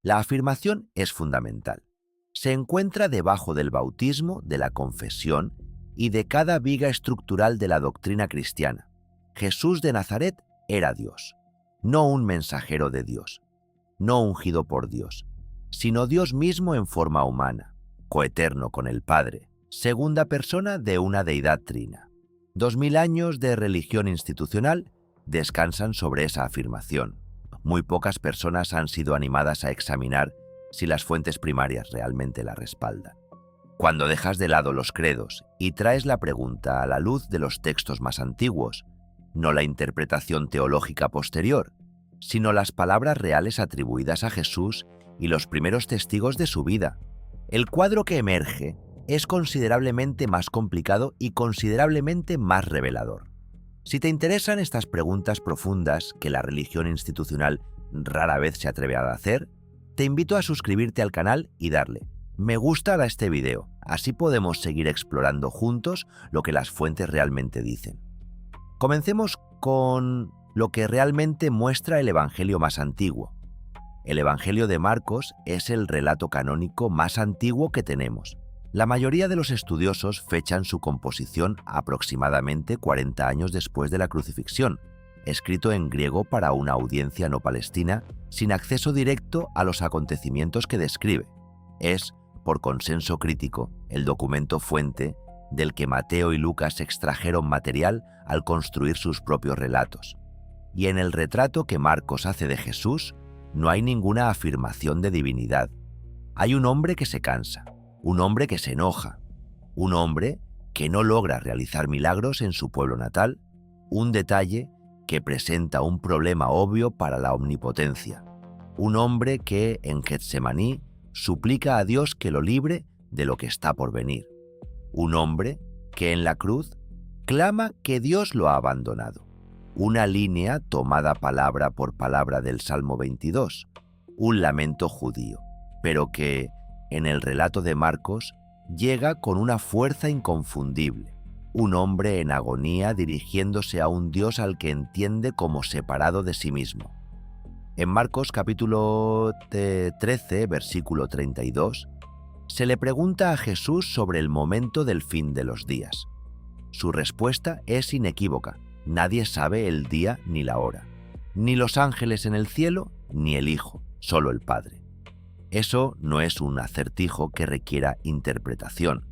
La afirmación es fundamental. Se encuentra debajo del bautismo, de la confesión y de cada viga estructural de la doctrina cristiana. Jesús de Nazaret era Dios, no un mensajero de Dios, no ungido por Dios, sino Dios mismo en forma humana, coeterno con el Padre, segunda persona de una deidad trina. 2000 años de religión institucional descansan sobre esa afirmación. Muy pocas personas han sido animadas a examinar si las fuentes primarias realmente la respaldan. Cuando dejas de lado los credos y traes la pregunta a la luz de los textos más antiguos, no la interpretación teológica posterior, sino las palabras reales atribuidas a Jesús y los primeros testigos de su vida, el cuadro que emerge es considerablemente más complicado y considerablemente más revelador. Si te interesan estas preguntas profundas que la religión institucional rara vez se atreve a hacer, te invito a suscribirte al canal y darle me gusta a este video, así podemos seguir explorando juntos lo que las fuentes realmente dicen. Comencemos con lo que realmente muestra el Evangelio más antiguo. El Evangelio de Marcos es el relato canónico más antiguo que tenemos. La mayoría de los estudiosos fechan su composición aproximadamente 40 años después de la crucifixión, escrito en griego para una audiencia no palestina, sin acceso directo a los acontecimientos que describe. Es, por consenso crítico, el documento fuente del que Mateo y Lucas extrajeron material al construir sus propios relatos. Y en el retrato que Marcos hace de Jesús, no hay ninguna afirmación de divinidad. Hay un hombre que se cansa, un hombre que se enoja, un hombre que no logra realizar milagros en su pueblo natal, un detalle que presenta un problema obvio para la omnipotencia, un hombre que en Getsemaní suplica a Dios que lo libre de lo que está por venir, un hombre que en la cruz clama que Dios lo ha abandonado. Una línea tomada palabra por palabra del Salmo 22, un lamento judío, pero que, en el relato de Marcos, llega con una fuerza inconfundible. Un hombre en agonía dirigiéndose a un Dios al que entiende como separado de sí mismo. En Marcos capítulo 13, versículo 32, se le pregunta a Jesús sobre el momento del fin de los días. Su respuesta es inequívoca. Nadie sabe el día ni la hora, ni los ángeles en el cielo, ni el Hijo, solo el Padre. Eso no es un acertijo que requiera interpretación.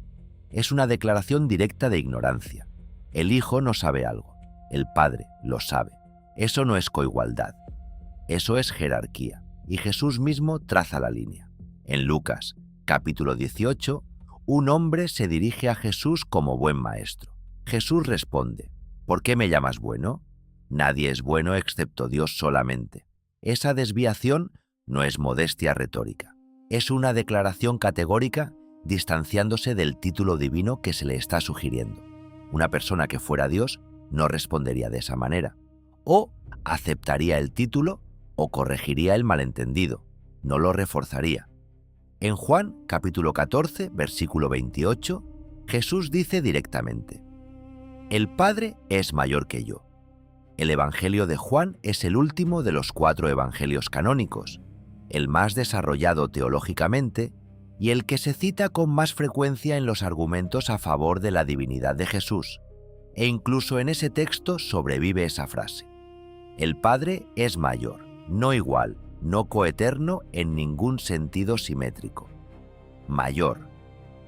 Es una declaración directa de ignorancia. El Hijo no sabe algo, el Padre lo sabe. Eso no es coigualdad. Eso es jerarquía, y Jesús mismo traza la línea. En Lucas, capítulo 18, un hombre se dirige a Jesús como buen maestro. Jesús responde: ¿por qué me llamas bueno? Nadie es bueno excepto Dios solamente. Esa desviación no es modestia retórica. Es una declaración categórica distanciándose del título divino que se le está sugiriendo. Una persona que fuera Dios no respondería de esa manera. O aceptaría el título o corregiría el malentendido, no lo reforzaría. En Juan, capítulo 14, versículo 28, Jesús dice directamente: el Padre es mayor que yo. El Evangelio de Juan es el último de los 4 evangelios canónicos, el más desarrollado teológicamente y el que se cita con más frecuencia en los argumentos a favor de la divinidad de Jesús, e incluso en ese texto sobrevive esa frase: el Padre es mayor, no igual, no coeterno en ningún sentido simétrico. Mayor.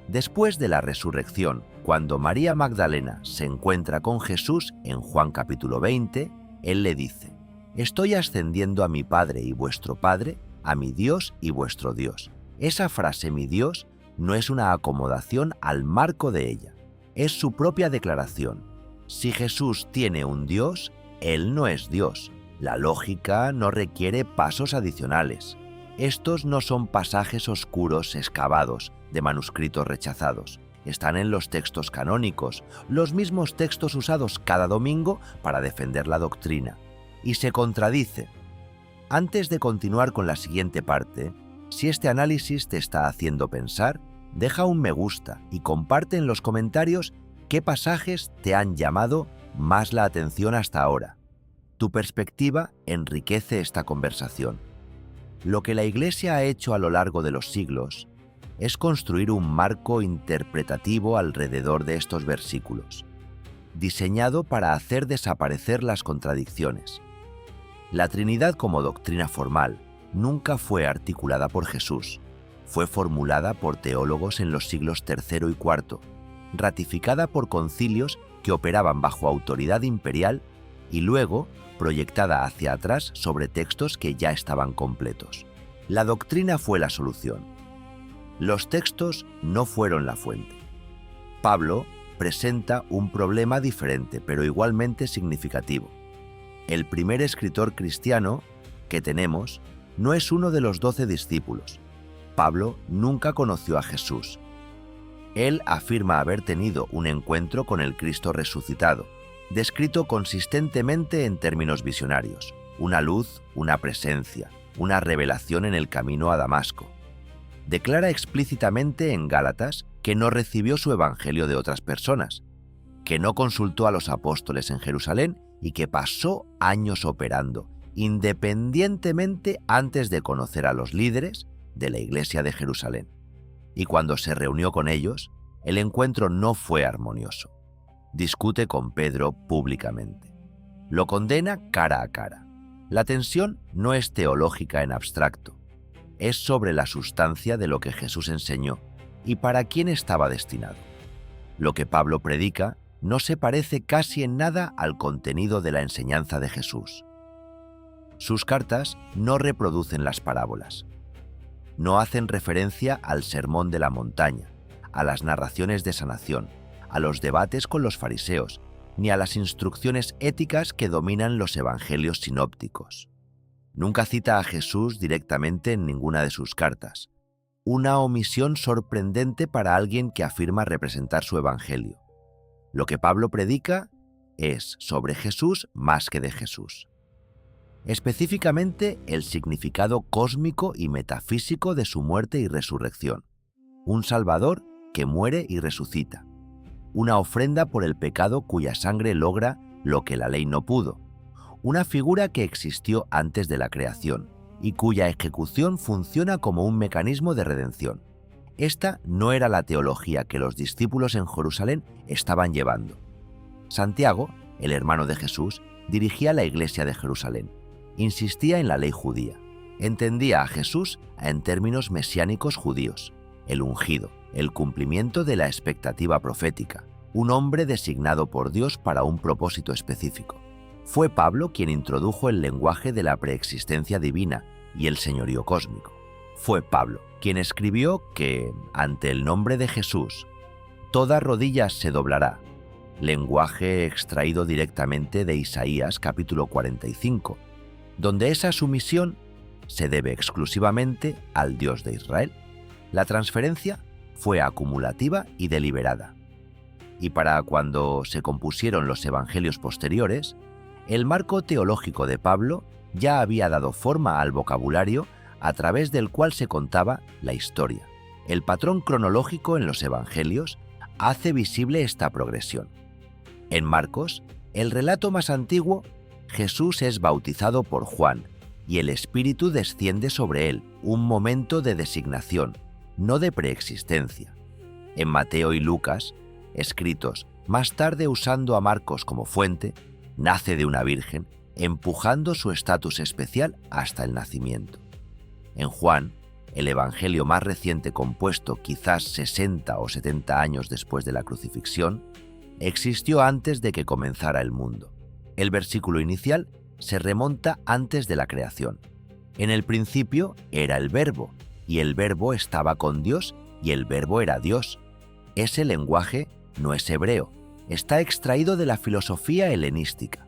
Después de la resurrección, cuando María Magdalena se encuentra con Jesús en Juan capítulo 20, él le dice: estoy ascendiendo a mi Padre y vuestro Padre, a mi Dios y vuestro Dios. Esa frase, mi Dios, no es una acomodación al marco de ella, es su propia declaración. Si Jesús tiene un Dios, él no es Dios. La lógica no requiere pasos adicionales. Estos no son pasajes oscuros excavados de manuscritos rechazados. Están en los textos canónicos, los mismos textos usados cada domingo para defender la doctrina. Y se contradice. Antes de continuar con la siguiente parte, si este análisis te está haciendo pensar, deja un me gusta y comparte en los comentarios qué pasajes te han llamado más la atención hasta ahora. Tu perspectiva enriquece esta conversación. Lo que la Iglesia ha hecho a lo largo de los siglos es construir un marco interpretativo alrededor de estos versículos, diseñado para hacer desaparecer las contradicciones. La Trinidad como doctrina formal nunca fue articulada por Jesús, fue formulada por teólogos en los siglos III y IV, ratificada por concilios que operaban bajo autoridad imperial y luego proyectada hacia atrás sobre textos que ya estaban completos. La doctrina fue la solución. Los textos no fueron la fuente. Pablo presenta un problema diferente, pero igualmente significativo. El primer escritor cristiano que tenemos no es uno de los 12 discípulos. Pablo nunca conoció a Jesús. Él afirma haber tenido un encuentro con el Cristo resucitado, descrito consistentemente en términos visionarios: una luz, una presencia, una revelación en el camino a Damasco. Declara explícitamente en Gálatas que no recibió su evangelio de otras personas, que no consultó a los apóstoles en Jerusalén y que pasó años operando independientemente antes de conocer a los líderes de la Iglesia de Jerusalén. Y cuando se reunió con ellos, el encuentro no fue armonioso. Discute con Pedro públicamente. Lo condena cara a cara. La tensión no es teológica en abstracto, es sobre la sustancia de lo que Jesús enseñó y para quién estaba destinado. Lo que Pablo predica no se parece casi en nada al contenido de la enseñanza de Jesús. Sus cartas no reproducen las parábolas. No hacen referencia al sermón de la montaña, a las narraciones de sanación, a los debates con los fariseos, ni a las instrucciones éticas que dominan los evangelios sinópticos. Nunca cita a Jesús directamente en ninguna de sus cartas, una omisión sorprendente para alguien que afirma representar su evangelio. Lo que Pablo predica es sobre Jesús más que de Jesús. Específicamente el significado cósmico y metafísico de su muerte y resurrección. Un Salvador que muere y resucita. Una ofrenda por el pecado cuya sangre logra lo que la ley no pudo. Una figura que existió antes de la creación y cuya ejecución funciona como un mecanismo de redención. Esta no era la teología que los discípulos en Jerusalén estaban llevando. Santiago, el hermano de Jesús, dirigía la iglesia de Jerusalén. Insistía en la ley judía. Entendía a Jesús en términos mesiánicos judíos: el ungido, el cumplimiento de la expectativa profética, un hombre designado por Dios para un propósito específico. Fue Pablo quien introdujo el lenguaje de la preexistencia divina y el señorío cósmico. Fue Pablo quien escribió que, ante el nombre de Jesús, toda rodilla se doblará, lenguaje extraído directamente de Isaías capítulo 45, donde esa sumisión se debe exclusivamente al Dios de Israel. La transferencia fue acumulativa y deliberada. Y para cuando se compusieron los evangelios posteriores, el marco teológico de Pablo ya había dado forma al vocabulario a través del cual se contaba la historia. El patrón cronológico en los evangelios hace visible esta progresión. En Marcos, el relato más antiguo, Jesús es bautizado por Juan y el Espíritu desciende sobre él, un momento de designación, no de preexistencia. En Mateo y Lucas, escritos más tarde usando a Marcos como fuente, nace de una virgen, empujando su estatus especial hasta el nacimiento. En Juan, el evangelio más reciente compuesto quizás 60 o 70 años después de la crucifixión, existió antes de que comenzara el mundo. El versículo inicial se remonta antes de la creación. En el principio era el Verbo, y el Verbo estaba con Dios, y el Verbo era Dios. Ese lenguaje no es hebreo, está extraído de la filosofía helenística.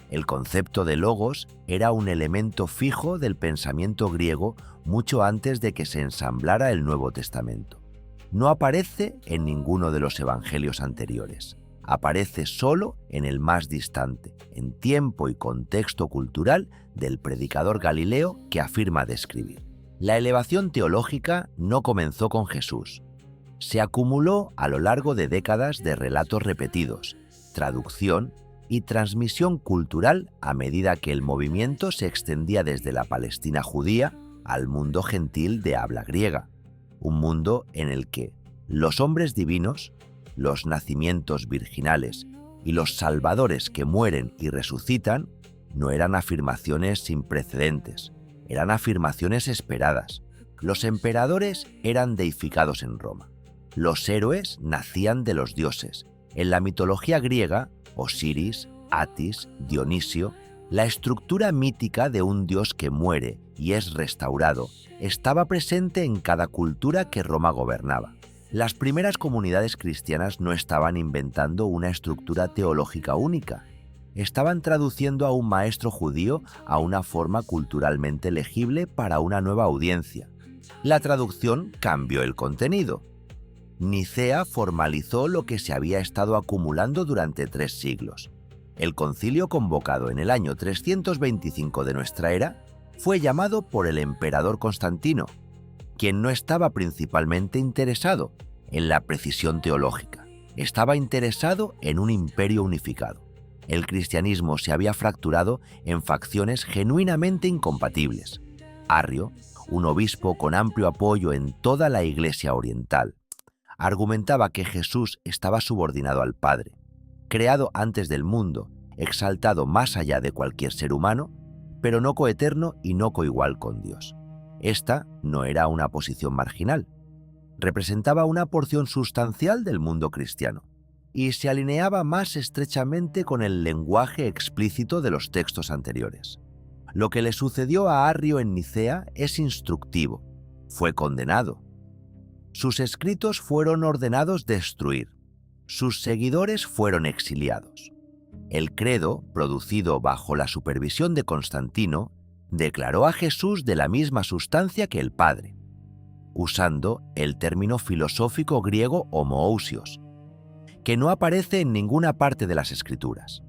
El concepto de logos era un elemento fijo del pensamiento griego mucho antes de que se ensamblara el Nuevo Testamento. No aparece en ninguno de los evangelios anteriores. Aparece solo en el más distante, en tiempo y contexto cultural del predicador Galileo que afirma describir. La elevación teológica no comenzó con Jesús. Se acumuló a lo largo de décadas de relatos repetidos, traducción y transmisión cultural a medida que el movimiento se extendía desde la Palestina judía al mundo gentil de habla griega, un mundo en el que los hombres divinos, los nacimientos virginales y los salvadores que mueren y resucitan no eran afirmaciones sin precedentes, eran afirmaciones esperadas. Los emperadores eran deificados en Roma. Los héroes nacían de los dioses. En la mitología griega, Osiris, Atis, Dionisio, la estructura mítica de un dios que muere y es restaurado estaba presente en cada cultura que Roma gobernaba. Las primeras comunidades cristianas no estaban inventando una estructura teológica única. Estaban traduciendo a un maestro judío a una forma culturalmente legible para una nueva audiencia. La traducción cambió el contenido. Nicea formalizó lo que se había estado acumulando durante 3 siglos. El concilio convocado en el año 325 de nuestra era fue llamado por el emperador Constantino, quien no estaba principalmente interesado en la precisión teológica, estaba interesado en un imperio unificado. El cristianismo se había fracturado en facciones genuinamente incompatibles. Arrio, un obispo con amplio apoyo en toda la Iglesia oriental, argumentaba que Jesús estaba subordinado al Padre, creado antes del mundo, exaltado más allá de cualquier ser humano, pero no coeterno y no coigual con Dios. Esta no era una posición marginal, representaba una porción sustancial del mundo cristiano y se alineaba más estrechamente con el lenguaje explícito de los textos anteriores. Lo que le sucedió a Arrio en Nicea es instructivo. Fue condenado. Sus escritos fueron ordenados destruir. Sus seguidores fueron exiliados. El credo, producido bajo la supervisión de Constantino, declaró a Jesús de la misma sustancia que el Padre, usando el término filosófico griego homoousios, que no aparece en ninguna parte de las Escrituras.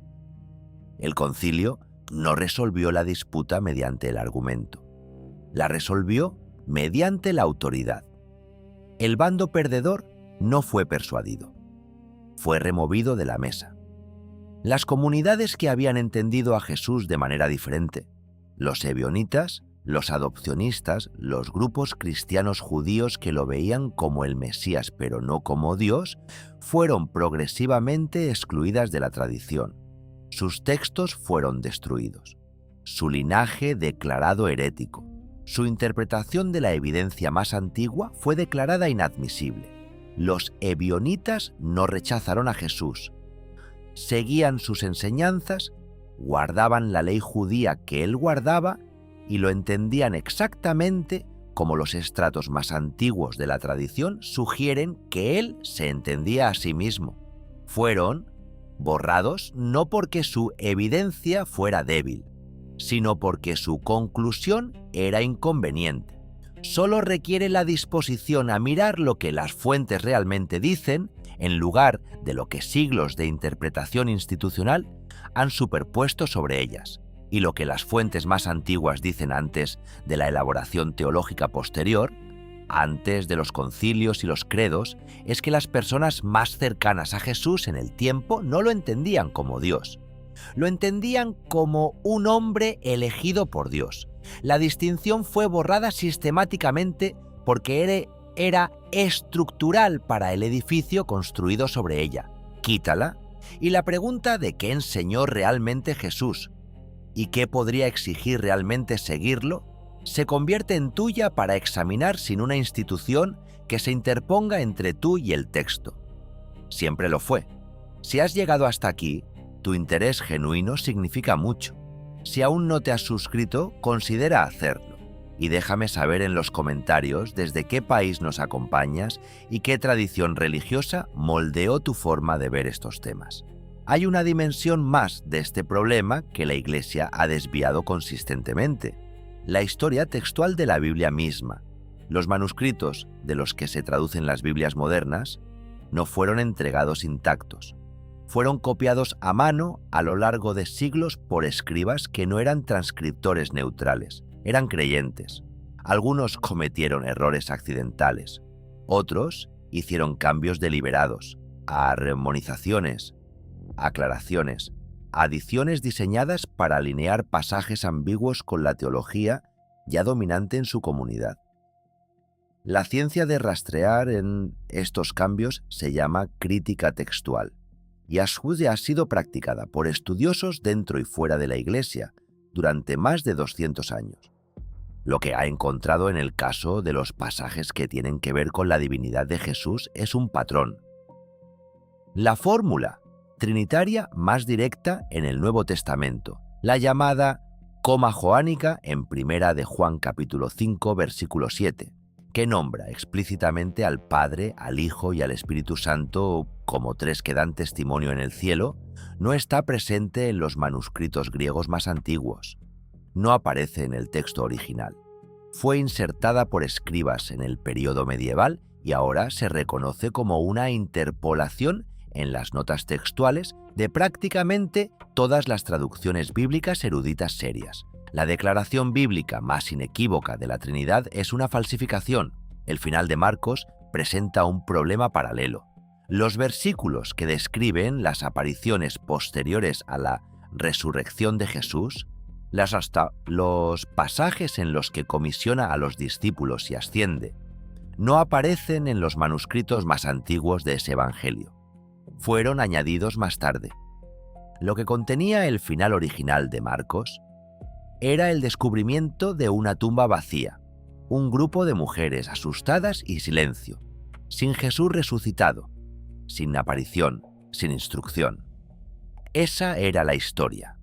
El concilio no resolvió la disputa mediante el argumento. La resolvió mediante la autoridad. El bando perdedor no fue persuadido. Fue removido de la mesa. Las comunidades que habían entendido a Jesús de manera diferente, los ebionitas, los adopcionistas, los grupos cristianos judíos que lo veían como el Mesías pero no como Dios, fueron progresivamente excluidas de la tradición. Sus textos fueron destruidos, su linaje declarado herético, su interpretación de la evidencia más antigua fue declarada inadmisible. Los ebionitas no rechazaron a Jesús, seguían sus enseñanzas, guardaban la ley judía que él guardaba y lo entendían exactamente como los estratos más antiguos de la tradición sugieren que él se entendía a sí mismo. Fueron borrados no porque su evidencia fuera débil, sino porque su conclusión era inconveniente. Solo requiere la disposición a mirar lo que las fuentes realmente dicen en lugar de lo que siglos de interpretación institucional han superpuesto sobre ellas, y lo que las fuentes más antiguas dicen antes de la elaboración teológica posterior, antes de los concilios y los credos, es que las personas más cercanas a Jesús en el tiempo no lo entendían como Dios. Lo entendían como un hombre elegido por Dios. La distinción fue borrada sistemáticamente porque era estructural para el edificio construido sobre ella. Quítala, y la pregunta de qué enseñó realmente Jesús y qué podría exigir realmente seguirlo, se convierte en tuya para examinar sin una institución que se interponga entre tú y el texto. Siempre lo fue. Si has llegado hasta aquí, tu interés genuino significa mucho. Si aún no te has suscrito, considera hacerlo. Y déjame saber en los comentarios desde qué país nos acompañas y qué tradición religiosa moldeó tu forma de ver estos temas. Hay una dimensión más de este problema que la Iglesia ha desviado consistentemente: la historia textual de la Biblia misma. Los manuscritos de los que se traducen las Biblias modernas no fueron entregados intactos. Fueron copiados a mano a lo largo de siglos por escribas que no eran transcriptores neutrales, eran creyentes. Algunos cometieron errores accidentales, otros hicieron cambios deliberados, armonizaciones, aclaraciones, adiciones diseñadas para alinear pasajes ambiguos con la teología ya dominante en su comunidad. La ciencia de rastrear en estos cambios se llama crítica textual y ha sido practicada por estudiosos dentro y fuera de la Iglesia durante más de 200 años. Lo que ha encontrado en el caso de los pasajes que tienen que ver con la divinidad de Jesús es un patrón. La fórmula trinitaria más directa en el Nuevo Testamento, la llamada coma joánica en Primera de Juan capítulo 5 versículo 7, que nombra explícitamente al Padre, al Hijo y al Espíritu Santo como tres que dan testimonio en el cielo, no está presente en los manuscritos griegos más antiguos. No aparece en el texto original. Fue insertada por escribas en el período medieval y ahora se reconoce como una interpolación en las notas textuales de prácticamente todas las traducciones bíblicas eruditas serias. La declaración bíblica más inequívoca de la Trinidad es una falsificación. El final de Marcos presenta un problema paralelo. Los versículos que describen las apariciones posteriores a la resurrección de Jesús, los pasajes en los que comisiona a los discípulos y asciende, no aparecen en los manuscritos más antiguos de ese evangelio. Fueron añadidos más tarde. Lo que contenía el final original de Marcos era el descubrimiento de una tumba vacía, un grupo de mujeres asustadas y silencio, sin Jesús resucitado, sin aparición, sin instrucción. Esa era la historia.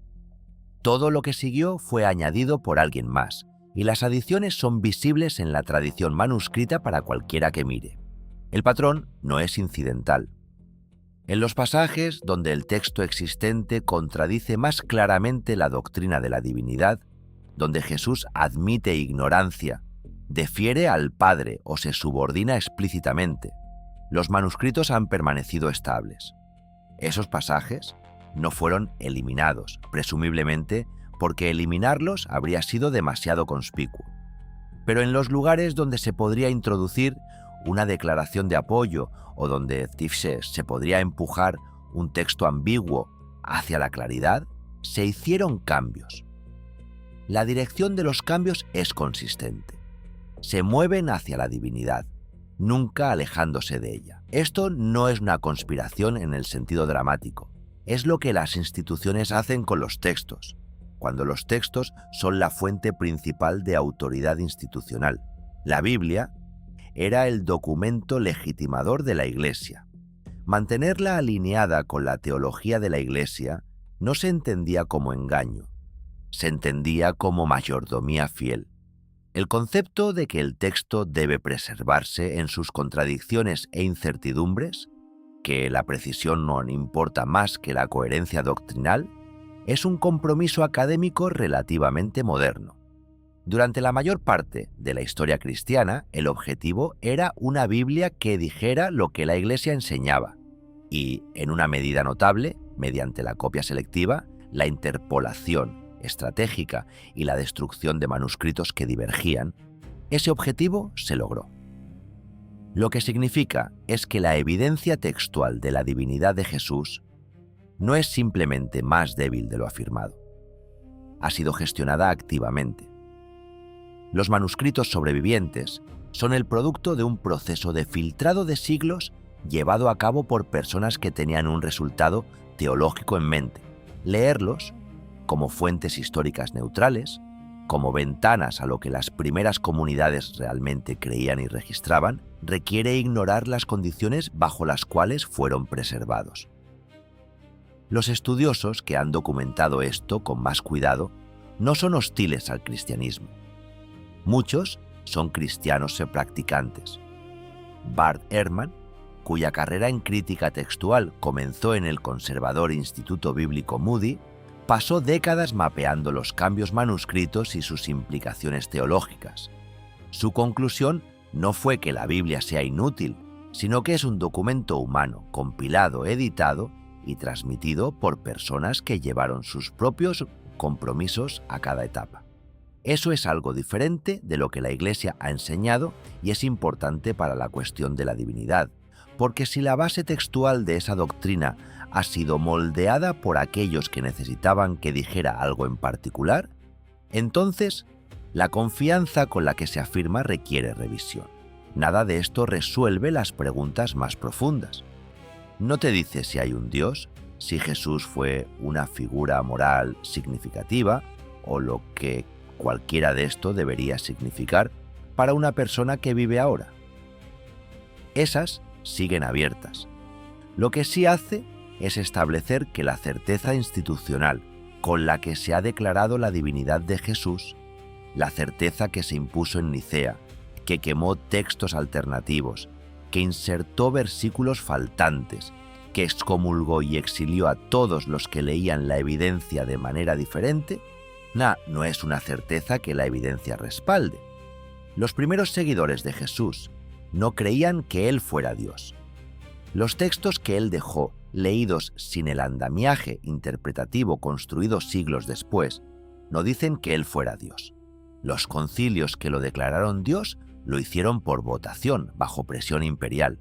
Todo lo que siguió fue añadido por alguien más, y las adiciones son visibles en la tradición manuscrita para cualquiera que mire. El patrón no es incidental. En los pasajes donde el texto existente contradice más claramente la doctrina de la divinidad, donde Jesús admite ignorancia, defiere al Padre o se subordina explícitamente, los manuscritos han permanecido estables. Esos pasajes no fueron eliminados, presumiblemente porque eliminarlos habría sido demasiado conspicuo. Pero en los lugares donde se podría introducir una declaración de apoyo o donde se podría empujar un texto ambiguo hacia la claridad, se hicieron cambios. La dirección de los cambios es consistente. Se mueven hacia la divinidad, nunca alejándose de ella. Esto no es una conspiración en el sentido dramático. Es lo que las instituciones hacen con los textos, cuando los textos son la fuente principal de autoridad institucional. La Biblia era el documento legitimador de la Iglesia. Mantenerla alineada con la teología de la Iglesia no se entendía como engaño, se entendía como mayordomía fiel. El concepto de que el texto debe preservarse en sus contradicciones e incertidumbres, que la precisión no importa más que la coherencia doctrinal, es un compromiso académico relativamente moderno. Durante la mayor parte de la historia cristiana, el objetivo era una Biblia que dijera lo que la Iglesia enseñaba y, en una medida notable, mediante la copia selectiva, la interpolación estratégica y la destrucción de manuscritos que divergían, ese objetivo se logró. Lo que significa es que la evidencia textual de la divinidad de Jesús no es simplemente más débil de lo afirmado. Ha sido gestionada activamente. Los manuscritos sobrevivientes son el producto de un proceso de filtrado de siglos llevado a cabo por personas que tenían un resultado teológico en mente. Leerlos como fuentes históricas neutrales, como ventanas a lo que las primeras comunidades realmente creían y registraban, requiere ignorar las condiciones bajo las cuales fueron preservados. Los estudiosos que han documentado esto con más cuidado no son hostiles al cristianismo. Muchos son cristianos practicantes. Bart Ehrman, cuya carrera en crítica textual comenzó en el conservador Instituto Bíblico Moody, pasó décadas mapeando los cambios manuscritos y sus implicaciones teológicas. Su conclusión no fue que la Biblia sea inútil, sino que es un documento humano, compilado, editado y transmitido por personas que llevaron sus propios compromisos a cada etapa. Eso es algo diferente de lo que la Iglesia ha enseñado y es importante para la cuestión de la divinidad, porque si la base textual de esa doctrina ha sido moldeada por aquellos que necesitaban que dijera algo en particular, entonces La confianza con la que se afirma requiere revisión. Nada de esto resuelve las preguntas más profundas. No te dice si hay un Dios, si Jesús fue una figura moral significativa o lo que cualquiera de esto debería significar para una persona que vive ahora. Esas siguen abiertas. Lo que sí hace es establecer que la certeza institucional con la que se ha declarado la divinidad de Jesús, la certeza que se impuso en Nicea, que quemó textos alternativos, que insertó versículos faltantes, que excomulgó y exilió a todos los que leían la evidencia de manera diferente, no es una certeza que la evidencia respalde. Los primeros seguidores de Jesús no creían que Él fuera Dios. Los textos que Él dejó, leídos sin el andamiaje interpretativo construido siglos después, no dicen que Él fuera Dios. Los concilios que lo declararon Dios lo hicieron por votación, bajo presión imperial,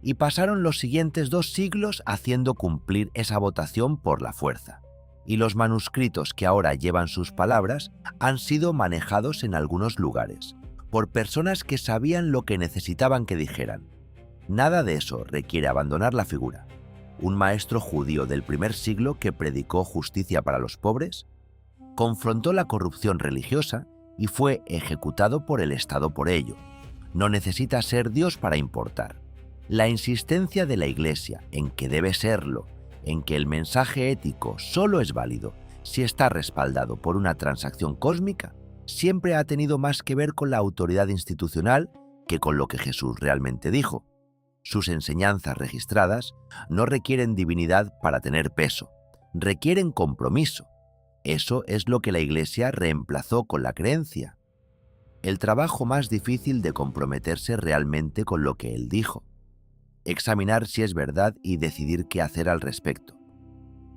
y pasaron los siguientes 2 siglos haciendo cumplir esa votación por la fuerza. Y los manuscritos que ahora llevan sus palabras han sido manejados en algunos lugares, por personas que sabían lo que necesitaban que dijeran. Nada de eso requiere abandonar la figura. Un maestro judío del primer siglo que predicó justicia para los pobres, confrontó la corrupción religiosa y fue ejecutado por el Estado por ello. No necesita ser Dios para importar. La insistencia de la Iglesia en que debe serlo, en que el mensaje ético solo es válido si está respaldado por una transacción cósmica, siempre ha tenido más que ver con la autoridad institucional que con lo que Jesús realmente dijo. Sus enseñanzas registradas no requieren divinidad para tener peso, requieren compromiso. Eso es lo que la Iglesia reemplazó con la creencia. El trabajo más difícil de comprometerse realmente con lo que Él dijo. Examinar si es verdad y decidir qué hacer al respecto.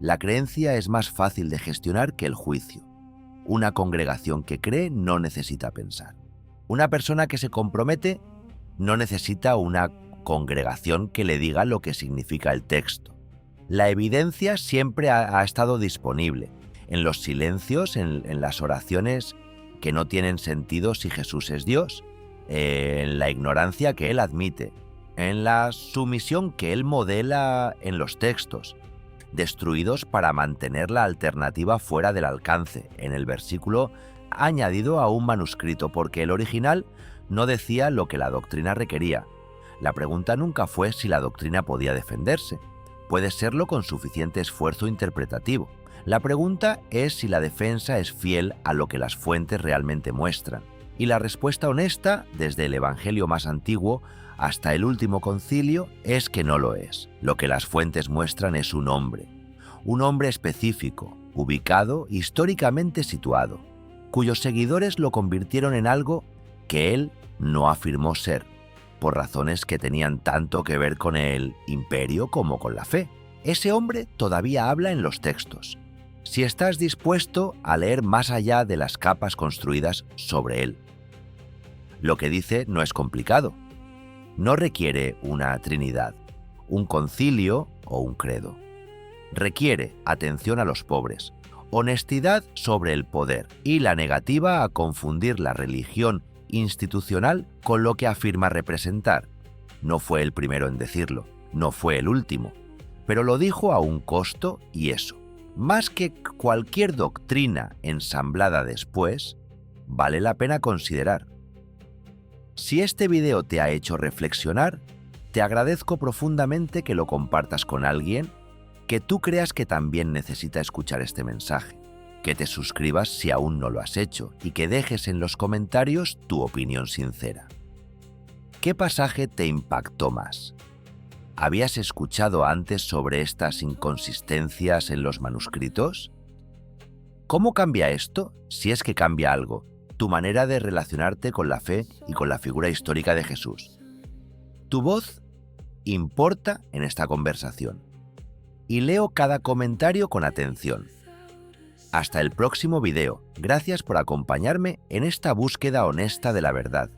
La creencia es más fácil de gestionar que el juicio. Una congregación que cree no necesita pensar. Una persona que se compromete no necesita una congregación que le diga lo que significa el texto. La evidencia siempre ha estado disponible, en los silencios, en las oraciones que no tienen sentido si Jesús es Dios, en la ignorancia que Él admite, en la sumisión que Él modela en los textos, destruidos para mantener la alternativa fuera del alcance, en el versículo añadido a un manuscrito porque el original no decía lo que la doctrina requería. La pregunta nunca fue si la doctrina podía defenderse. Puede serlo con suficiente esfuerzo interpretativo. La pregunta es si la defensa es fiel a lo que las fuentes realmente muestran. Y la respuesta honesta, desde el Evangelio más antiguo hasta el último concilio, es que no lo es. Lo que las fuentes muestran es un hombre específico, ubicado, históricamente situado, cuyos seguidores lo convirtieron en algo que él no afirmó ser, por razones que tenían tanto que ver con el imperio como con la fe. Ese hombre todavía habla en los textos, si estás dispuesto a leer más allá de las capas construidas sobre él. Lo que dice no es complicado. No requiere una trinidad, un concilio o un credo. Requiere atención a los pobres, honestidad sobre el poder y la negativa a confundir la religión institucional con lo que afirma representar. No fue el primero en decirlo, no fue el último, pero lo dijo a un costo y eso, más que cualquier doctrina ensamblada después, vale la pena considerar. Si este video te ha hecho reflexionar, te agradezco profundamente que lo compartas con alguien que tú creas que también necesita escuchar este mensaje, que te suscribas si aún no lo has hecho y que dejes en los comentarios tu opinión sincera. ¿Qué pasaje te impactó más? ¿Habías escuchado antes sobre estas inconsistencias en los manuscritos? ¿Cómo cambia esto, si es que cambia algo, tu manera de relacionarte con la fe y con la figura histórica de Jesús? Tu voz importa en esta conversación. Y leo cada comentario con atención. Hasta el próximo video. Gracias por acompañarme en esta búsqueda honesta de la verdad.